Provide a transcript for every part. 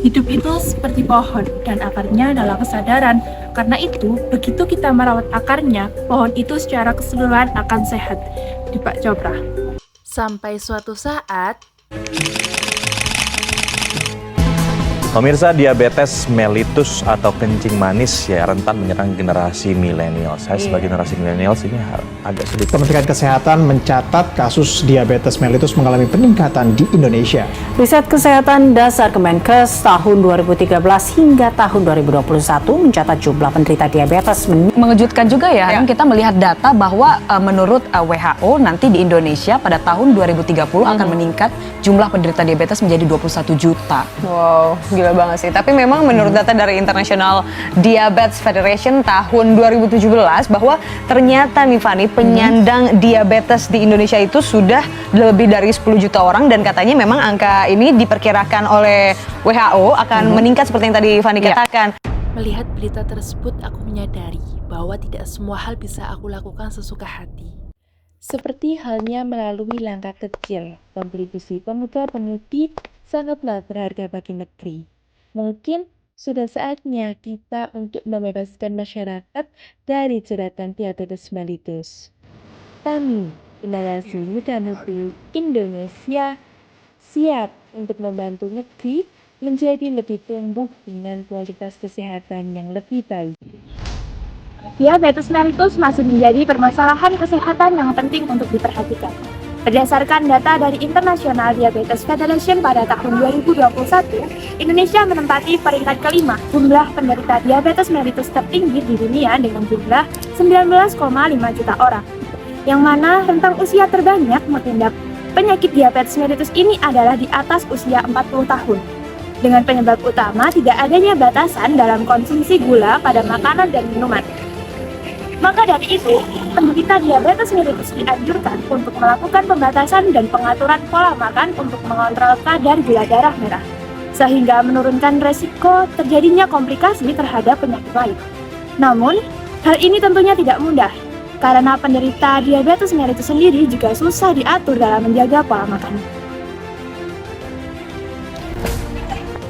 Hidup itu seperti pohon dan akarnya adalah kesadaran. Karena itu, begitu kita merawat akarnya, pohon itu secara keseluruhan akan sehat. Deepak Chopra. Sampai suatu saat, Pemirsa, diabetes mellitus atau kencing manis ya rentan menyerang generasi milenial. Saya sebagai generasi milenial ini agak sulit. Kementerian Kesehatan mencatat kasus diabetes mellitus mengalami peningkatan di Indonesia. Riset Kesehatan Dasar Kemenkes tahun 2013 hingga tahun 2021 mencatat jumlah penderita diabetes mengejutkan juga ya. Kita melihat data bahwa menurut WHO nanti di Indonesia pada tahun 2030 akan meningkat jumlah penderita diabetes menjadi 21 juta. Wow, gila banget sih. Tapi memang menurut data dari International Diabetes Federation tahun 2017 bahwa ternyata nih Fani, penyandang diabetes di Indonesia itu sudah lebih dari 10 juta orang dan katanya memang angka ini diperkirakan oleh WHO akan meningkat seperti yang tadi Fani katakan. melihat berita tersebut aku menyadari bahwa tidak semua hal bisa aku lakukan sesuka hati. Seperti halnya melalui langkah kecil, membeli besi pemutar pemutih sangatlah berharga bagi negeri. Mungkin sudah saatnya kita untuk membebaskan masyarakat dari jeratan diabetes mellitus. Kami, generasi muda negeri Indonesia, siap untuk membantu negeri menjadi lebih tumbuh dengan kualitas kesehatan yang lebih baik. Diabetes mellitus masih menjadi permasalahan kesehatan yang penting untuk diperhatikan. Berdasarkan data dari International Diabetes Federation pada tahun 2021, Indonesia menempati peringkat kelima jumlah penderita diabetes mellitus tertinggi di dunia dengan jumlah 19,5 juta orang. Yang mana rentang usia terbanyak mengidap penyakit diabetes mellitus ini adalah di atas usia 40 tahun. Dengan penyebab utama tidak adanya batasan dalam konsumsi gula pada makanan dan minuman. Maka dari itu, penderita diabetes mellitus dianjurkan untuk melakukan pembatasan dan pengaturan pola makan untuk mengontrol kadar gula darah merah, sehingga menurunkan resiko terjadinya komplikasi terhadap penyakit lain. Namun, hal ini tentunya tidak mudah, karena penderita diabetes mellitus sendiri juga susah diatur dalam menjaga pola makan.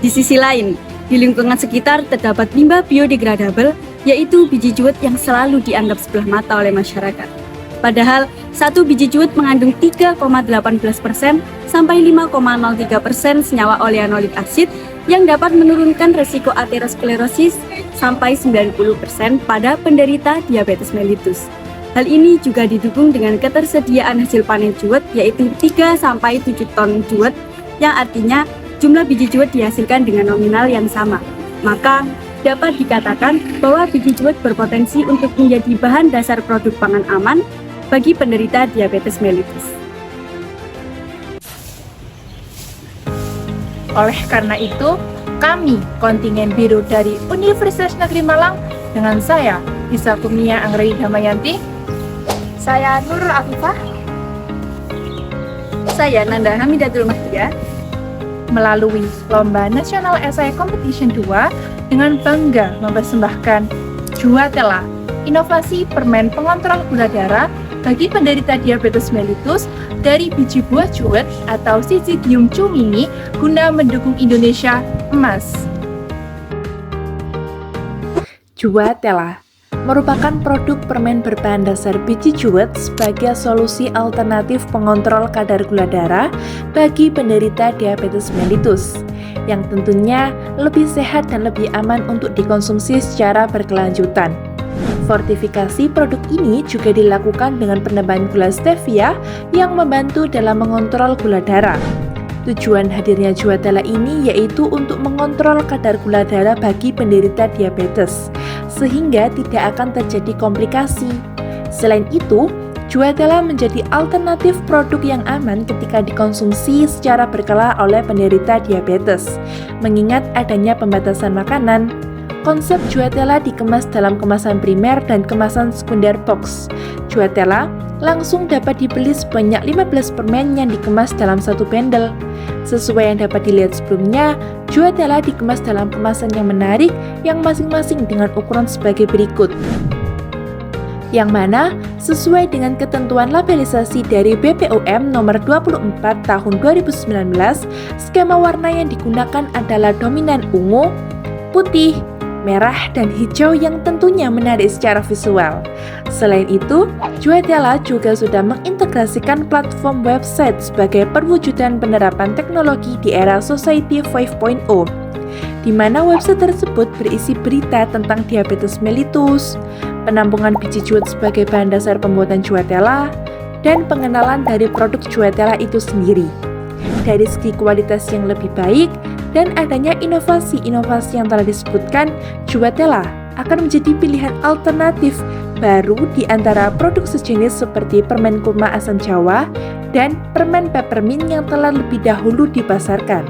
Di sisi lain, di lingkungan sekitar terdapat limbah biodegradable, yaitu biji juwet yang selalu dianggap sebelah mata oleh masyarakat. Padahal, satu biji juwet mengandung 3,18% sampai 5,03% senyawa oleanolik asid yang dapat menurunkan resiko aterosklerosis sampai 90% pada penderita diabetes mellitus. Hal ini juga didukung dengan ketersediaan hasil panen juwet, yaitu 3-7 ton juwet, yang artinya jumlah biji juwet dihasilkan dengan nominal yang sama. Maka, dapat dikatakan bahwa biji juwet berpotensi untuk menjadi bahan dasar produk pangan aman bagi penderita diabetes mellitus. Oleh karena itu, kami, kontingen biru dari Universitas Negeri Malang, dengan saya, Isa Kurnia Anggraini Damayanti, saya Nurul Afifah, Saya Nanda Hamidatul Mahdia, melalui Lomba Nasional Esai Competition 2, dengan bangga mempersembahkan Juwatela, inovasi permen pengontrol gula darah bagi penderita diabetes mellitus dari biji buah juwet atau Syzygium cumini guna mendukung Indonesia emas. Juwatela merupakan produk permen berbahan dasar biji juwet sebagai solusi alternatif pengontrol kadar gula darah bagi penderita diabetes mellitus, yang tentunya lebih sehat dan lebih aman untuk dikonsumsi secara berkelanjutan. Fortifikasi produk ini juga dilakukan dengan penambahan gula stevia yang membantu dalam mengontrol gula darah. Tujuan hadirnya Juwatela ini yaitu untuk mengontrol kadar gula darah bagi penderita diabetes, sehingga tidak akan terjadi komplikasi. Selain itu, Juwatela menjadi alternatif produk yang aman ketika dikonsumsi secara berkala oleh penderita diabetes, mengingat adanya pembatasan makanan. konsep Juatela dikemas dalam kemasan primer dan kemasan sekunder box. Juatela langsung dapat dibeli sebanyak 15 permen yang dikemas dalam satu bendel. Sesuai yang dapat dilihat sebelumnya, Juatela dikemas dalam kemasan yang menarik yang masing-masing dengan ukuran sebagai berikut. Yang mana sesuai dengan ketentuan labelisasi dari BPOM nomor 24 tahun 2019, skema warna yang digunakan adalah dominan ungu, putih, merah, dan hijau yang tentunya menarik secara visual. Selain itu, Juatela juga sudah mengintegrasikan platform website sebagai perwujudan penerapan teknologi di era Society 5.0, di mana website tersebut berisi berita tentang diabetes mellitus, penampungan biji juwet sebagai bahan dasar pembuatan Juatela, dan pengenalan dari produk Juatela itu sendiri. Dari segi kualitas yang lebih baik dan adanya inovasi-inovasi yang telah disebutkan, Juatela akan menjadi pilihan alternatif baru di antara produk sejenis seperti permen kurma asam Jawa dan permen peppermint yang telah lebih dahulu dipasarkan.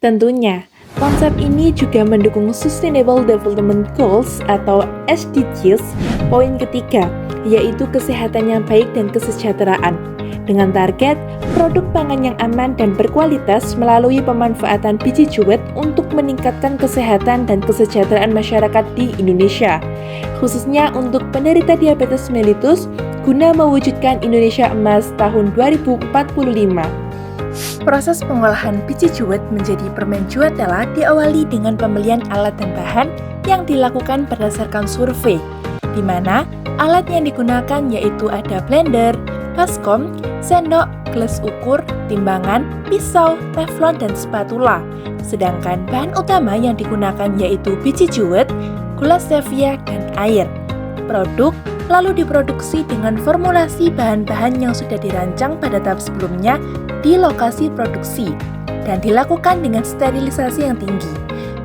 Tentunya, konsep ini juga mendukung Sustainable Development Goals atau SDGs poin ketiga, yaitu kesehatan yang baik dan kesejahteraan, dengan target produk pangan yang aman dan berkualitas melalui pemanfaatan biji juwet untuk meningkatkan kesehatan dan kesejahteraan masyarakat di Indonesia, khususnya untuk penderita diabetes mellitus guna mewujudkan Indonesia Emas tahun 2045. Proses pengolahan biji juwet menjadi permen Juatela diawali dengan pembelian alat dan bahan yang dilakukan berdasarkan survei, di mana alat yang digunakan yaitu ada blender, baskom, sendok, gelas ukur, timbangan, pisau, teflon, dan spatula. Sedangkan bahan utama yang digunakan yaitu biji juwet, gula stevia, dan air. Produk lalu diproduksi dengan formulasi bahan-bahan yang sudah dirancang pada tahap sebelumnya di lokasi produksi dan dilakukan dengan sterilisasi yang tinggi.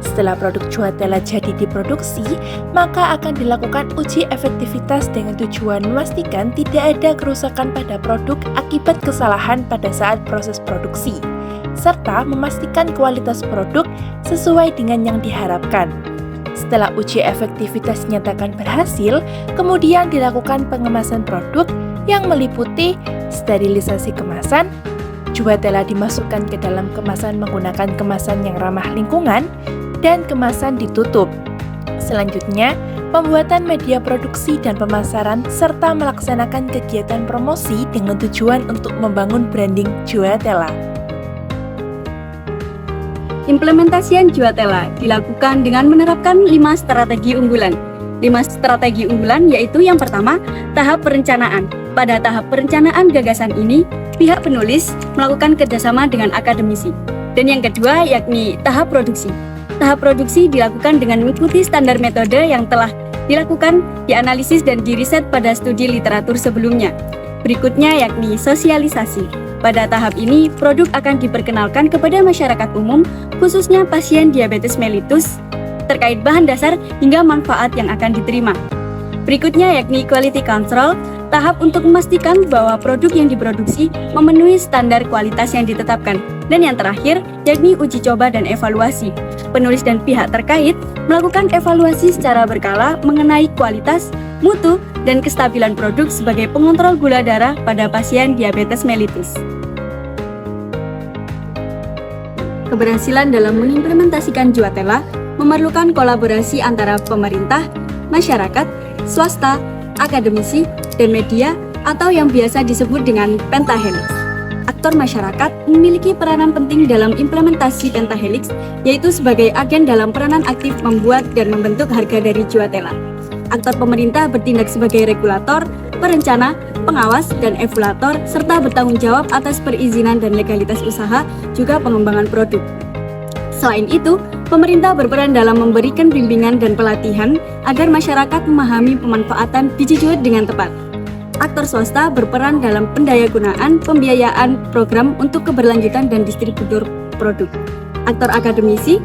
Setelah produk Juatela jadi diproduksi, maka akan dilakukan uji efektivitas dengan tujuan memastikan tidak ada kerusakan pada produk akibat kesalahan pada saat proses produksi, serta memastikan kualitas produk sesuai dengan yang diharapkan. Setelah uji efektivitas dinyatakan berhasil, kemudian dilakukan pengemasan produk yang meliputi sterilisasi kemasan. Juatela dimasukkan ke dalam kemasan menggunakan kemasan yang ramah lingkungan dan kemasan ditutup. Selanjutnya, pembuatan media produksi dan pemasaran serta melaksanakan kegiatan promosi dengan tujuan untuk membangun branding Juatela. Implementasian Juatela dilakukan dengan menerapkan 5 strategi unggulan. 5 strategi unggulan yaitu yang pertama, tahap perencanaan. Pada tahap perencanaan gagasan ini, pihak penulis melakukan kerjasama dengan akademisi. Dan yang kedua yakni tahap produksi. Tahap produksi dilakukan dengan mengikuti standar metode yang telah dilakukan, dianalisis dan diriset pada studi literatur sebelumnya. Berikutnya yakni sosialisasi. Pada tahap ini, produk akan diperkenalkan kepada masyarakat umum, khususnya pasien diabetes mellitus, terkait bahan dasar hingga manfaat yang akan diterima. Berikutnya yakni quality control, tahap untuk memastikan bahwa produk yang diproduksi memenuhi standar kualitas yang ditetapkan. Dan yang terakhir, yakni uji coba dan evaluasi. Penulis dan pihak terkait melakukan evaluasi secara berkala mengenai kualitas, mutu, dan kestabilan produk sebagai pengontrol gula darah pada pasien diabetes mellitus. Keberhasilan dalam mengimplementasikan Juatela memerlukan kolaborasi antara pemerintah, masyarakat, swasta, akademisi, dan media atau yang biasa disebut dengan pentahelix. Aktor masyarakat memiliki peranan penting dalam implementasi pentahelix, yaitu sebagai agen dalam peranan aktif membuat dan membentuk harga dari Juatela. Aktor pemerintah bertindak sebagai regulator, perencana, pengawas, dan evaluator, serta bertanggung jawab atas perizinan dan legalitas usaha, juga pengembangan produk. Selain itu, pemerintah berperan dalam memberikan bimbingan dan pelatihan agar masyarakat memahami pemanfaatan biji juwet dengan tepat. Aktor swasta berperan dalam pendayagunaan pembiayaan program untuk keberlanjutan dan distributor produk. Aktor akademisi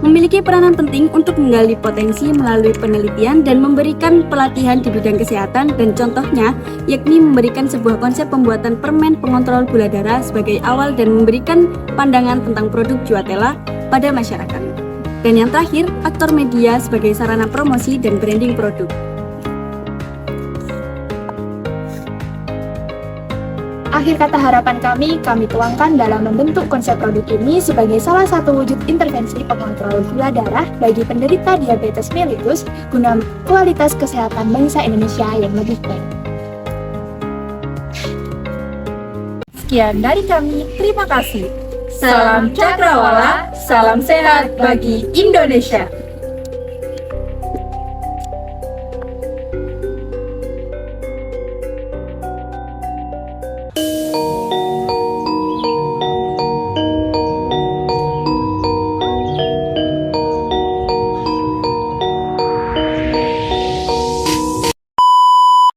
memiliki peranan penting untuk menggali potensi melalui penelitian dan memberikan pelatihan di bidang kesehatan, dan contohnya yakni memberikan sebuah konsep pembuatan permen pengontrol gula darah sebagai awal dan memberikan pandangan tentang produk Juatela pada masyarakat. Dan yang terakhir, aktor media sebagai sarana promosi dan branding produk. Akhir kata harapan kami tuangkan dalam membentuk konsep produk ini sebagai salah satu wujud intervensi pengontrol gula darah bagi penderita diabetes mellitus guna kualitas kesehatan bangsa Indonesia yang lebih baik. Sekian dari kami, terima kasih. Salam Cakrawala, salam sehat bagi Indonesia.